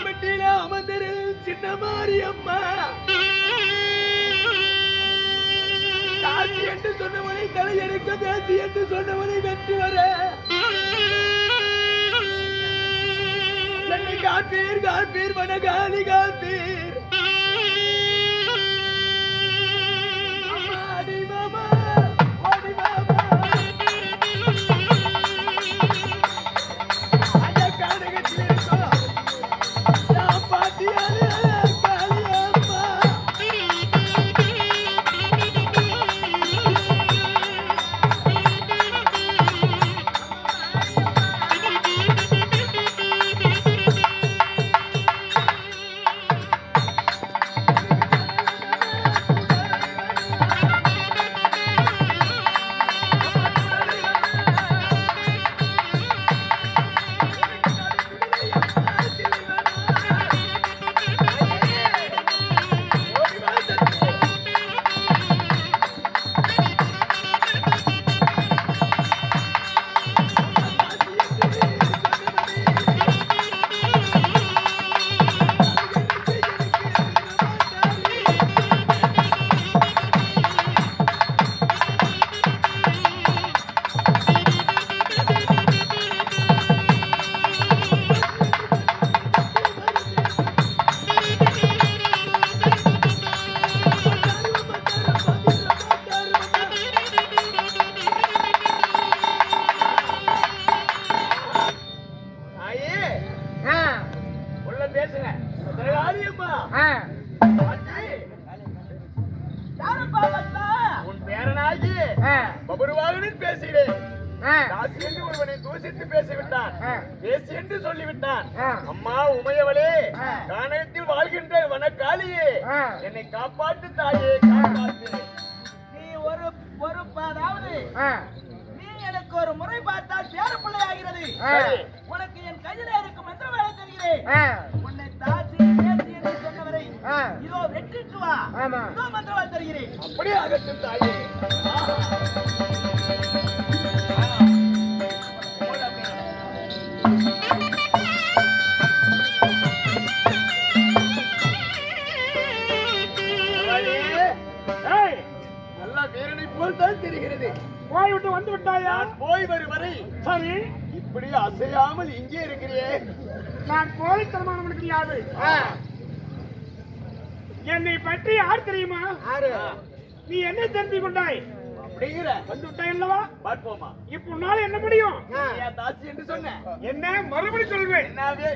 பெட்டியில அமர்ந்திரு சின்ன மாரியம்மா காசி என்று சொன்னவனை தலையெடுக்க பேசி என்று சொன்னவனை வெற்றி வர என்னை காப்பீர் காப்பீர் வனகாலி காப்பீர் உன் பேரனாகி பபருவாகனில் பேசுகிறேன். காசி என்று ஒருவனை தூசித்து பேசிவிட்டான், பேசி என்று சொல்லிவிட்டான். அம்மா உமையவளே, கானகத்தில் வாழ்கின்ற வனக்காளியே, என்னை காப்பாற்று தாயே, காப்பாற்று. நீ ஒரு அதாவது நீ எனக்கு ஒரு முறை பார்த்தால் பேர பிள்ளை ஆகிறது. உனக்கு என் கையில இருக்கும் மந்திர வேலை தருகிறேன். உன்னை தாசி பேசி என்று சொன்னவரை இதோ வெற்றிட்டு வா, இதோ மந்திர வேலை தருகிறேன். அப்படியே ஆகட்டும் தாயே. நல்ல வீரனை போல் தான் தெரிகிறது. போய்விட்டு வந்து விட்டாயா? போய் வரும் வரை சரி, இப்படி அசையாமல் இங்கே இருக்கிறேன். நான் கோழைத்தனமானவனுக்கு யாரு? என்னை பற்றி யார் தெரியுமா? நீ என்ன தெரிந்து கொண்டாய்? அப்படிங்கிற வந்து விட்டாய் அல்லவா? பார்ப்போமா? இப்போ உன்னால என்ன முடியும்? தாசி என்று சொன்ன என்ன மறுபடி சொல்வேன். என்னவே